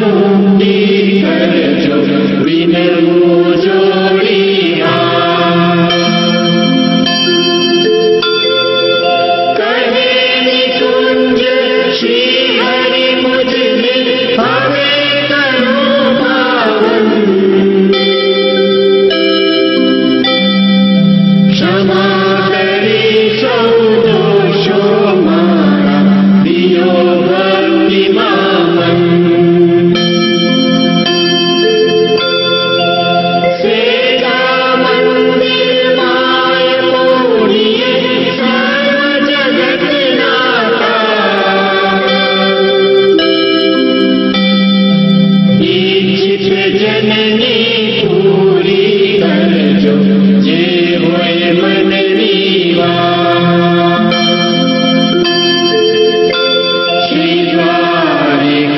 मुक्ति करजो विनमो जोड़ी हाथ। कहे निकुंज श्री हरि मुझे हमें करो पावन। क्षमा करी सौ दोषों मारा दियो भक्ति मामन। सेवा मंदिर माय मोड़िए सर्व जगत नाथा। इच्छित जननी पूरी करजो जे होय मन रीवा। श्री द्वारिकापति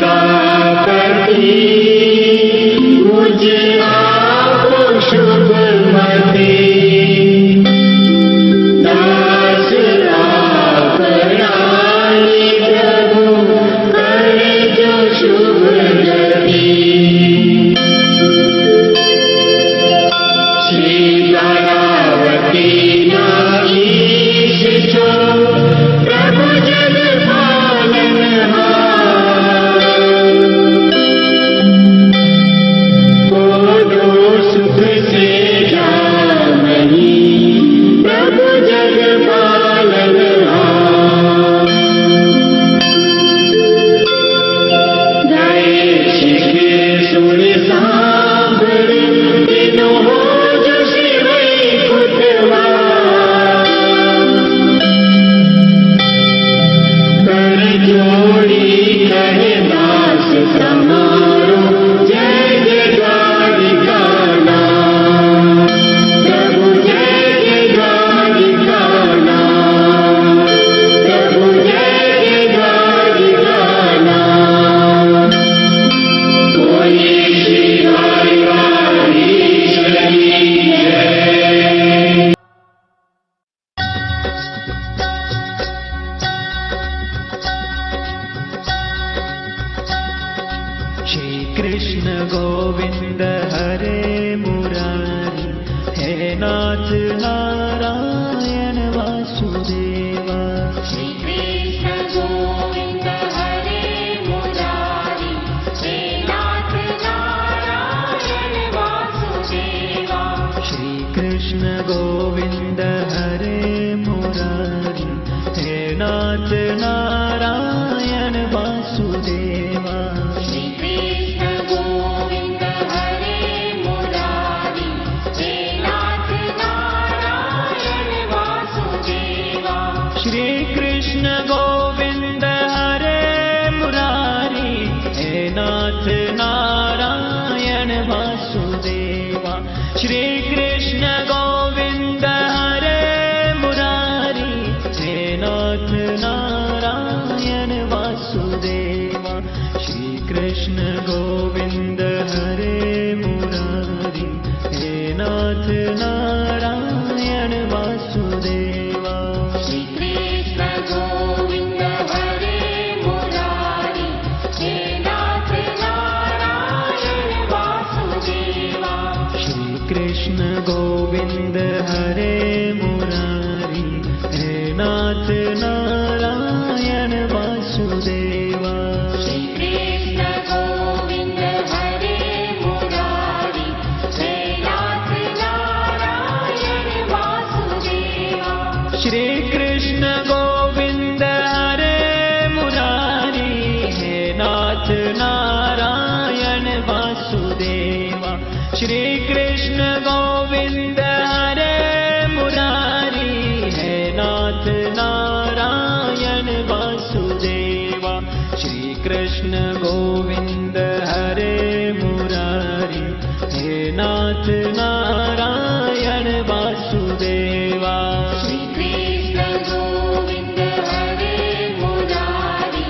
मुझ आपो शुभमति। दास आपरानी प्रभु करजो शुभ गति। श्री द्वारावती नाईश जो प्रभु जग पालनहार। कोडो सुख से जामही प्रभु जग पालनहार। गए शिखे सुन सांभर दिनो हो जो शिव खुटवार। कर जोड़ी कहे दास समारो जय जय द्वारिका नाम। प्रभु जय जय द्वारिका नाम। प्रभु जय जय द्वारिका नाम। कोई श्री द्वारिकाधीश्वरी जय। श्री कृष्ण गोविंद हरे मुरारी हे नाथ नारायण वासुदेवा। श्री कृष्ण गोविंद हरे मुरारी हे नाथ नारायण वासुदेवा। श्री कृष्ण गोविंद हरे मुरारी हे नाथ नारायण वासुदेवा। श्री कृष्ण गोविंद हरे मुरारी हे नाथ नारायण वासुदेवा। श्री कृष्ण गोविंद हरे मुरारी हे नाथ नारायण वासुदेवा। श्री कृष्ण गोविंद हरे मुरारी हे नाथ नारायण वासुदेवा। श्री कृष्ण गोविंद हरे मुरारी हे नाथ नारायण वासुदेवा। श्री कृष्ण गोविंद हरे मुरारी हे नाथ नारायण वासुदेवा। श्री कृष्ण गोविंद हरे मुरारी हे नाथ नारायण वासुदेवा। श्री कृष्ण गोविंद हरे मुरारी हे नाथ नारायण वासुदेवा। श्री कृष्ण गोविंद हरे मुरारी हे नाथ नारायण वासुदेवा। श्री कृष्ण गोविंद हरे मुरारी हे नाथ नारायण वासुदेवा। श्री कृष्ण गोविंद हरे मुरारी हे नाथ नारायण वासुदेवा। श्री कृष्ण गोविंद हरे मुरारी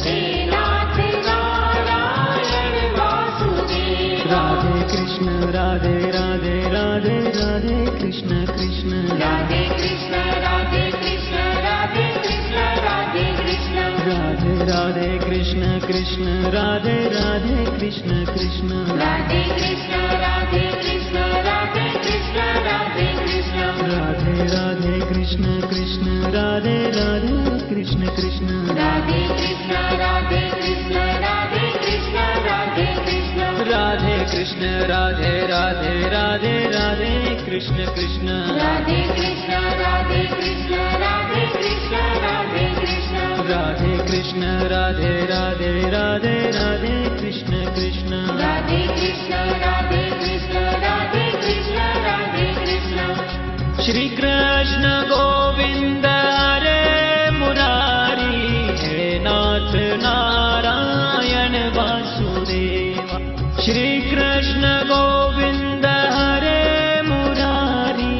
हे नाथ नारायण वासुदेवा। राधे कृष्ण राधे राधे राधे राधे कृष्ण कृष्ण राधे कृष्ण राधे कृष्ण राधे कृष्ण राधे कृष्ण। राधे राधे कृष्ण कृष्ण राधे राधे कृष्ण कृष्ण राधे कृष्ण राधे कृष्ण राधे कृष्ण राधे कृष्ण राधे राधे कृष्ण कृष्ण राधे राधे कृष्ण कृष्ण राधे कृष्ण राधे कृष्ण राधे कृष्ण राधे कृष्ण राधे कृष्ण राधे राधे राधे राधे कृष्ण कृष्ण राधे कृष्ण राधे कृष्ण राधे कृष्ण राधे कृष्ण राधे कृष्ण राधे राधे राधे राधे कृष्ण कृष्ण राधे कृष्ण राधे कृष्ण राधे कृष्ण राधे कृष्ण श्री कृष्ण गोविंद हरे मुरारी हे नाथ नारायण वासुदेवा श्री कृष्ण गोविंद हरे मुरारी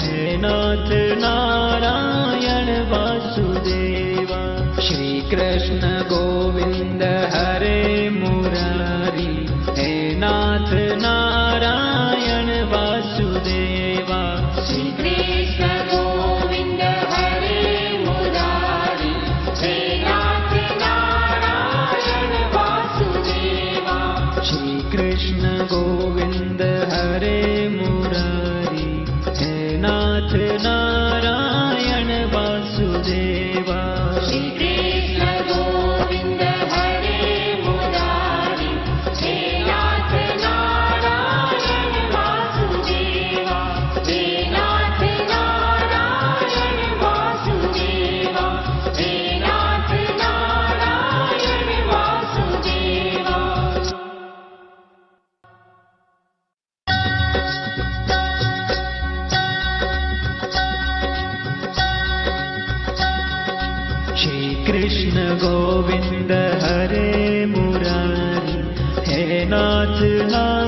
हे नाथ नारायण वासुदेवा श्री कृष्ण गोविंद हरे मुरारी हे नाथ नारायण वासुदेवा श्री कृष्ण गोविंद हरे मुरारी हे नाथ नारायण वासुदेवा श्री कृष्ण गोविंद हरे मुरारी हे नाथ नारायण वासुदेवा श्री कृष्ण गोविंद हरे मुरारी हे नाथ नारायण वासुदेवा हे नाथ नारायण वासुदेवा हे नाथ नारायण वासुदेवा श्री कृष्ण गोविंद हरे मुरारी हे नाथ नारायण